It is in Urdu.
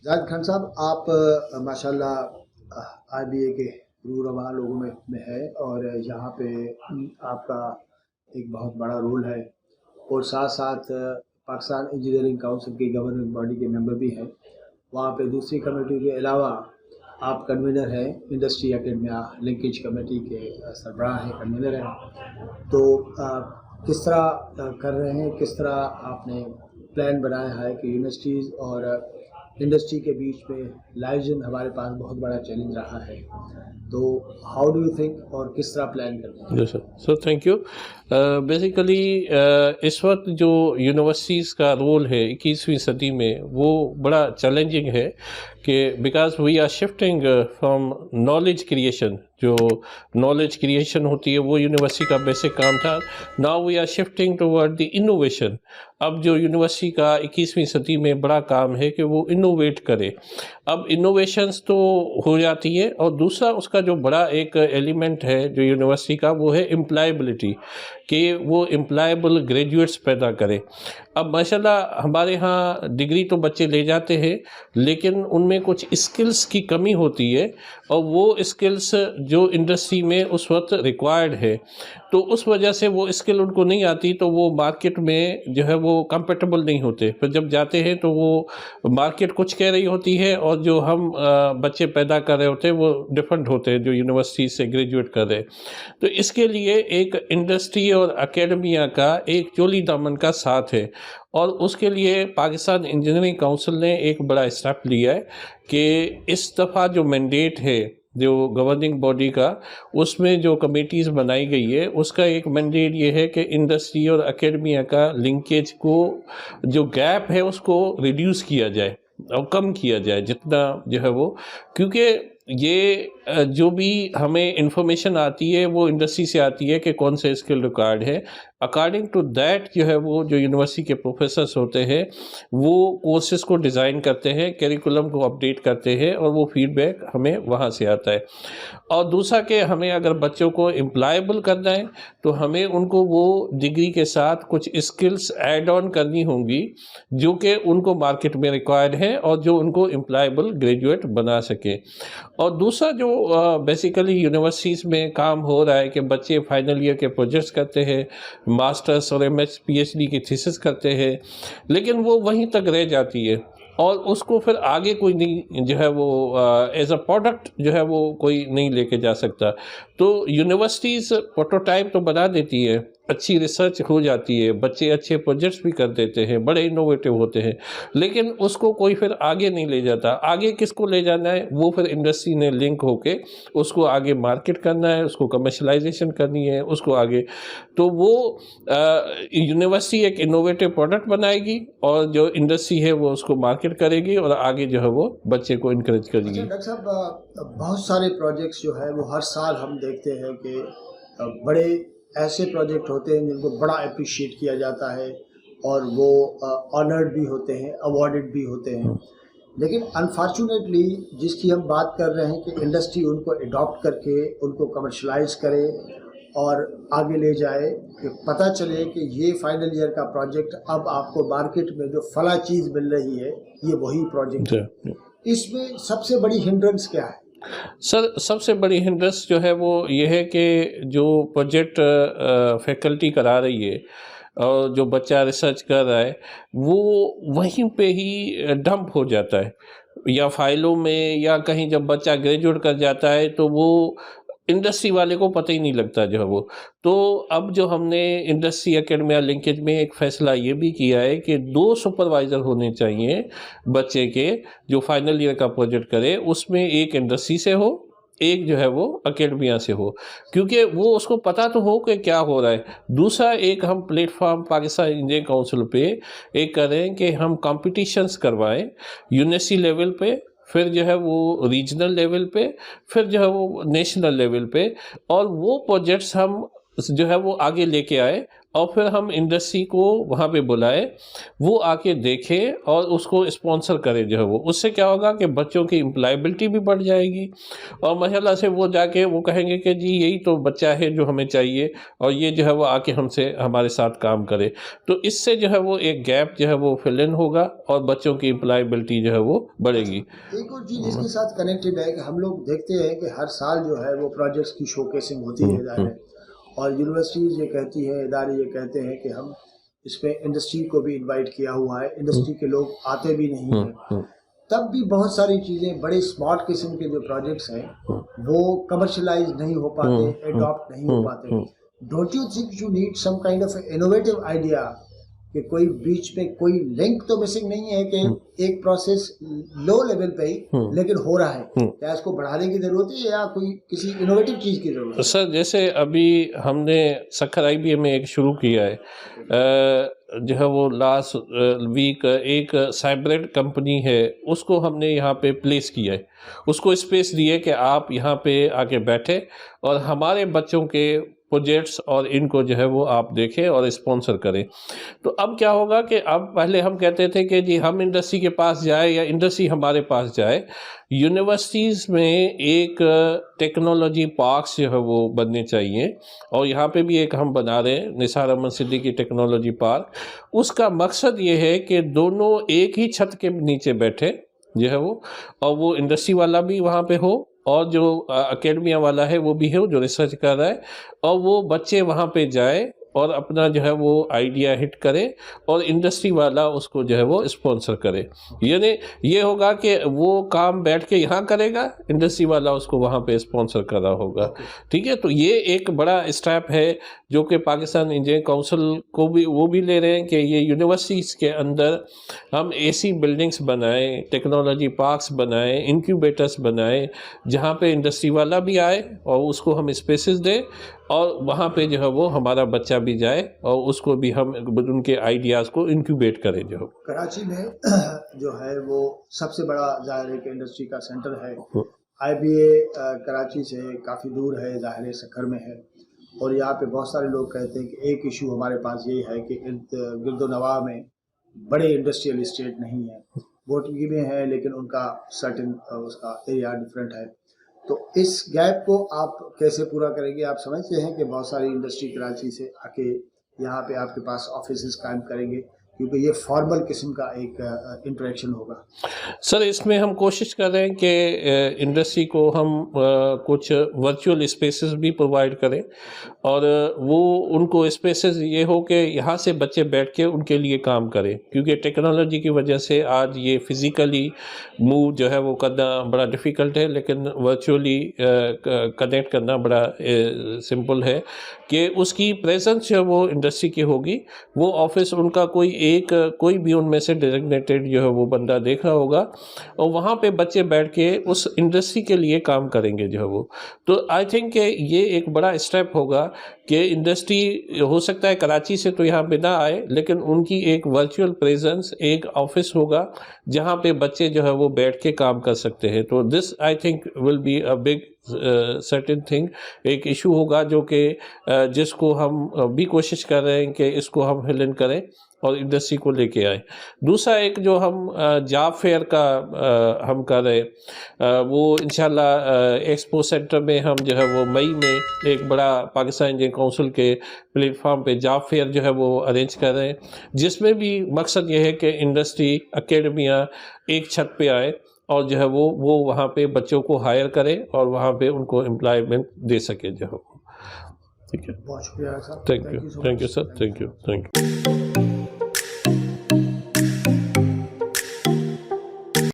زاہد خان صاحب، آپ ماشاءاللہ IBA کے رواں لوگوں میں ہے، اور یہاں پہ آپ کا ایک بہت بڑا رول ہے، اور ساتھ ساتھ پاکستان انجینئرنگ کونسل کی گورننگ باڈی کے ممبر بھی ہیں. وہاں پہ دوسری کمیٹی کے علاوہ آپ کنوینر ہیں انڈسٹری اکیڈمیا لنکیج کمیٹی کے سربراہ ہیں، کنوینر ہیں. تو کس طرح کر رہے ہیں، کس طرح آپ نے پلان بنایا ہے کہ یونیورسٹیز اور انڈسٹری کے بیچ میں لائزن ہمارے پاس بہت بڑا چیلنج رہا ہے، تو ہاؤ ڈو یو تھنک اور کس طرح پلان کرتے ہیں؟ جی سر تھینک یو. بیسیکلی اس وقت جو یونیورسٹیز کا رول ہے 21ویں صدی میں وہ بڑا چیلنجنگ ہے، کہ because we are shifting from knowledge creation. جو نالج کریشن ہوتی ہے وہ یونیورسٹی کا بیسک کام تھا. Now we are shifting toward the innovation. اب جو یونیورسٹی کا 21ویں صدی میں بڑا کام ہے کہ وہ انوویٹ کرے. اب انوویشنز تو ہو جاتی ہے، اور دوسرا اس کا جو بڑا ایک ایلیمنٹ ہے جو یونیورسٹی کا، وہ ہے امپلائیبلٹی، کہ وہ امپلائیبل گریجویٹس پیدا کرے. اب ماشاءاللہ ہمارے ہاں ڈگری تو بچے لے جاتے ہیں، لیکن ان میں کچھ اسکلس کی کمی ہوتی ہے، اور وہ اسکلس جو انڈسٹری میں اس وقت ریکوائرڈ ہے، تو اس وجہ سے وہ اسکل ان کو نہیں آتی، تو وہ مارکیٹ میں جو ہے وہ کمپیٹیبل نہیں ہوتے. پھر جب جاتے ہیں تو وہ مارکیٹ کچھ کہہ رہی ہوتی ہے، اور جو ہم بچے پیدا کر رہے ہوتے ہیں وہ ڈفرینٹ ہوتے ہیں جو یونیورسٹی سے گریجویٹ کر رہے. تو اس کے لیے ایک انڈسٹری اور اکیڈمیا کا ایک چولی دامن کا ساتھ ہے، اور اس کے لیے پاکستان انجینئرنگ کونسل نے ایک بڑا اسٹیپ لیا ہے کہ اس دفعہ جو مینڈیٹ ہے جو گورننگ باڈی کا، اس میں جو کمیٹیز بنائی گئی ہے، اس کا ایک مینڈیٹ یہ ہے کہ انڈسٹری اور اکیڈمیا کا لنکیج کو، جو گیپ ہے اس کو ریڈیوس کیا جائے اور کم کیا جائے جتنا جو ہے وہ. کیونکہ یہ جو بھی ہمیں انفارمیشن آتی ہے وہ انڈسٹری سے آتی ہے کہ کون سے اسکل ریکوائرڈ ہے. اکارڈنگ ٹو دیٹ جو ہے وہ جو یونیورسٹی کے پروفیسرس ہوتے ہیں وہ کورسز کو ڈیزائن کرتے ہیں، کیریکولم کو اپڈیٹ کرتے ہیں، اور وہ فیڈ بیک ہمیں وہاں سے آتا ہے. اور دوسرا کہ ہمیں اگر بچوں کو امپلائیبل کرنا ہے تو ہمیں ان کو وہ ڈگری کے ساتھ کچھ اسکلس ایڈ آن کرنی ہوں گی جو کہ ان کو مارکیٹ میں ریکوائرڈ ہے، اور جو ان کو امپلائیبل گریجویٹ بنا سکے. اور دوسرا جو بیسیکلی یونیورسٹیز میں کام ہو رہا ہے کہ بچے فائنل ایئر کے پروجیکٹس کرتے ہیں، ماسٹرس اور MS PhD کی تھیسس کرتے ہیں، لیکن وہ وہیں تک رہ جاتی ہے، اور اس کو پھر آگے کوئی نہیں جو ہے وہ ایز اے پروڈکٹ جو ہے وہ کوئی نہیں لے کے جا سکتا. تو یونیورسٹیز پروٹوٹائپ تو بنا دیتی ہے، اچھی ریسرچ ہو جاتی ہے، بچے اچھے پروجیکٹس بھی کر دیتے ہیں، بڑے انوویٹو ہوتے ہیں، لیکن اس کو کوئی پھر آگے نہیں لے جاتا. آگے کس کو لے جانا ہے؟ وہ پھر انڈسٹری نے لنک ہو کے اس کو آگے مارکیٹ کرنا ہے، اس کو کمرشلائزیشن کرنی ہے، اس کو آگے. تو وہ یونیورسٹی ایک انوویٹو پروڈکٹ بنائے گی، اور جو انڈسٹری ہے وہ اس کو مارکیٹ کرے گی، اور آگے جو ہے وہ بچے کو انکریج کرے گی. ڈاکٹر صاحب، بہت سارے پروجیکٹس جو ہے وہ ہر سال ہم دیکھتے ہیں کہ بڑے ایسے پروجیکٹ ہوتے ہیں جن کو بڑا اپریشیٹ کیا جاتا ہے، اور وہ آنرڈ بھی ہوتے ہیں، ایوارڈڈ بھی ہوتے ہیں. لیکن انفارچونیٹلی جس کی ہم بات کر رہے ہیں کہ انڈسٹری ان کو اڈاپٹ کر کے ان کو کمرشلائز کرے اور آگے لے جائے، کہ پتہ چلے کہ یہ فائنل ایئر کا پروجیکٹ اب آپ کو مارکیٹ میں جو فلاں چیز مل رہی ہے یہ وہی پروجیکٹ ہے. اس میں سب سے بڑی ہنڈرنس کیا ہے؟ سر سب سے بڑی ہنڈرنس جو ہے وہ یہ ہے کہ جو پروجیکٹ فیکلٹی کرا رہی ہے اور جو بچہ ریسرچ کر رہا ہے وہ وہیں پہ ہی ڈمپ ہو جاتا ہے، یا فائلوں میں، یا کہیں جب بچہ گریجویٹ کر جاتا ہے تو وہ انڈسٹری والے کو پتہ ہی نہیں لگتا جو ہے وہ. تو اب جو ہم نے انڈسٹری اکیڈمیا لنکیج میں ایک فیصلہ یہ بھی کیا ہے کہ 2 سپروائزر ہونے چاہیے بچے کے جو فائنل ایئر کا پروجیکٹ کرے، اس میں ایک انڈسٹری سے ہو، ایک جو ہے وہ اکیڈمیا سے ہو، کیونکہ وہ اس کو پتہ تو ہو کہ کیا ہو رہا ہے. دوسرا ایک ہم plate form Pakistan engineering council پہ ایک کریں کہ ہم کمپٹیشنز کروائیں یونیورسٹی لیول پہ، پھر جو ہے وہ ریجنل لیول پہ، پھر جو ہے وہ نیشنل لیول پہ، اور وہ پروجیکٹس ہم جو ہے وہ آگے لے کے آئے اور پھر ہم انڈسٹری کو وہاں پہ بلائے، وہ آ کے دیکھے اور اس کو اسپانسر کرے جو ہے وہ. اس سے کیا ہوگا کہ بچوں کی امپلائبلٹی بھی بڑھ جائے گی، اور ماشاءاللہ سے وہ جا کے وہ کہیں گے کہ جی یہی تو بچہ ہے جو ہمیں چاہیے، اور یہ جو ہے وہ آ کے ہمارے ساتھ کام کرے. تو اس سے جو ہے وہ ایک گیپ جو ہے وہ فل ان ہوگا اور بچوں کی امپلائبلٹی جو ہے وہ بڑھے گی. ایک اور چیز اس کے ساتھ کنیکٹڈ ہے کہ ہم لوگ دیکھتے ہیں کہ ہر سال جو ہے وہ پروجیکٹس کی شو کیسنگ ہوتی ہے ظاہر ہے، اور یونیورسٹیز یہ کہتی ہے، ادارے یہ کہتے ہیں کہ ہم اس پہ انڈسٹری کو بھی انوائٹ کیا ہوا ہے، انڈسٹری کے لوگ آتے بھی نہیں ہیں. تب بھی بہت ساری چیزیں، بڑے اسمارٹ قسم کے جو پروجیکٹس ہیں وہ کمرشلائز نہیں ہو پاتے، ایڈاپٹ نہیں ہو پاتے. Don't you think you need some kind of innovative idea کہ کوئی بیچ میں کوئی لنک تو مسنگ نہیں ہے کہ ایک پروسیس لو لیول پہ ہی لیکن ہو رہا ہے، کیا اس کو بڑھانے کی ضرورت ہے یا کوئی کسی انوویٹو چیز کی ضرورت ہے؟ سر جیسے ابھی ہم نے سکھر IBA میں ایک شروع کیا ہے، جو ہے وہ لاسٹ ویک ایک سائبریٹ کمپنی ہے، اس کو ہم نے یہاں پہ پلیس کیا ہے، اس کو اسپیس دی ہے کہ آپ یہاں پہ آ کے بیٹھے اور ہمارے بچوں کے پروجیکٹس اور ان کو جو ہے وہ آپ دیکھیں اور اسپانسر کریں. تو اب کیا ہوگا کہ اب پہلے ہم کہتے تھے کہ جی ہم انڈسٹری کے پاس جائے یا انڈسٹری ہمارے پاس جائے. یونیورسٹیز میں ایک ٹیکنالوجی پارکس جو ہے وہ بننے چاہیے، اور یہاں پہ بھی ایک ہم بنا رہے ہیں نثار احمد صدیقی ٹیکنالوجی پارک. اس کا مقصد یہ ہے کہ دونوں ایک ہی چھت کے نیچے بیٹھے جو ہے وہ، اور وہ انڈسٹری والا بھی وہاں پہ ہو اور جو اکیڈمیا والا ہے وہ بھی ہے جو ریسرچ کر رہا ہے، اور وہ بچے وہاں پہ جائے اور اپنا جو ہے وہ آئیڈیا ہٹ کرے اور انڈسٹری والا اس کو جو ہے وہ اسپانسر کرے. یعنی یہ ہوگا کہ وہ کام بیٹھ کے یہاں کرے گا، انڈسٹری والا اس کو وہاں پہ اسپانسر کر رہا ہوگا. ٹھیک ہے، تو یہ ایک بڑا اسٹیپ ہے جو کہ پاکستان انجینئر کونسل کو بھی وہ بھی لے رہے ہیں کہ یہ یونیورسٹیز کے اندر ہم ایسی بلڈنگز بنائیں، ٹیکنالوجی پارکس بنائیں، انکیوبیٹرز بنائیں، جہاں پہ انڈسٹری والا بھی آئے اور اس کو ہم اسپیسز دیں، اور وہاں پہ جو ہے وہ ہمارا بچہ بھی جائے اور اس کو بھی ہم ان کے آئیڈیاز کو انکیوبیٹ کریں. جو کراچی میں جو ہے وہ سب سے بڑا ظاہر ہے کہ انڈسٹری کا سینٹر ہے. IBA کراچی سے کافی دور ہے، ظاہر سکھر میں ہے، اور یہاں پہ بہت سارے لوگ کہتے ہیں کہ ایک ایشو ہمارے پاس یہی ہے کہ گرد و نواح میں بڑے انڈسٹریل اسٹیٹ نہیں ہیں. بوٹنگی میں ہے لیکن ان کا سرٹن اس کا ایریا ڈفرینٹ ہے. تو اس گیپ کو آپ کیسے پورا کریں گے؟ آپ سمجھتے ہیں کہ بہت ساری انڈسٹری کراچی سے آ کے یہاں پہ آپ کے پاس آفیسز قائم کریں گے، کیونکہ یہ فارمل قسم کا ایک انٹریکشن ہوگا؟ سر اس میں ہم کوشش کر رہے ہیں کہ انڈسٹری کو ہم کچھ ورچوئل اسپیسز بھی پرووائڈ کریں، اور وہ ان کو اسپیسز یہ ہو کہ یہاں سے بچے بیٹھ کے ان کے لیے کام کریں، کیونکہ ٹیکنالوجی کی وجہ سے آج یہ فزیکلی موو جو ہے وہ کرنا بڑا ڈیفیکلٹ ہے، لیکن ورچوئلی کنیکٹ کرنا بڑا سمپل ہے کہ اس کی پریزنس جو وہ انڈسٹری کی ہوگی، وہ آفس ان کا کوئی بھی ان میں سے ڈیزگنیٹڈ جو ہے وہ بندہ دیکھ رہا ہوگا، اور وہاں پہ بچے بیٹھ کے اس انڈسٹری کے لیے کام کریں گے جو ہے وہ. تو آئی تھنک کہ یہ ایک بڑا اسٹیپ ہوگا کہ انڈسٹری ہو سکتا ہے کراچی سے تو یہاں پہ نہ آئے، لیکن ان کی ایک ورچوئل پریزنس، ایک آفس ہوگا جہاں پہ بچے جو ہے وہ بیٹھ کے کام کر سکتے ہیں. تو this I think will be a big certain thing, ایک ایشو ہوگا جو کہ جس کو ہم بھی کوشش کر رہے ہیں کہ اس کو ہم ہیلن کریں اور انڈسٹری کو لے کے آئیں. دوسرا ایک جو ہم جاب فیئر کا ہم کر رہے ہیں، وہ انشاءاللہ ایکسپو سینٹر میں ہم جو ہے وہ مئی میں ایک بڑا پاکستان انجینئر کونسل کے پلیٹ فارم پہ جاب فیئر جو ہے وہ ارینج کر رہے ہیں، جس میں بھی مقصد یہ ہے کہ انڈسٹری اکیڈمیا ایک چھت پہ آئے اور جو ہے وہ وہاں پہ بچوں کو ہائر کرے اور وہاں پہ ان کو امپلائمنٹ دے سکے جو ہے. ٹھیک ہے، بہت شکریہ صاحب. Thank you sir, thank you.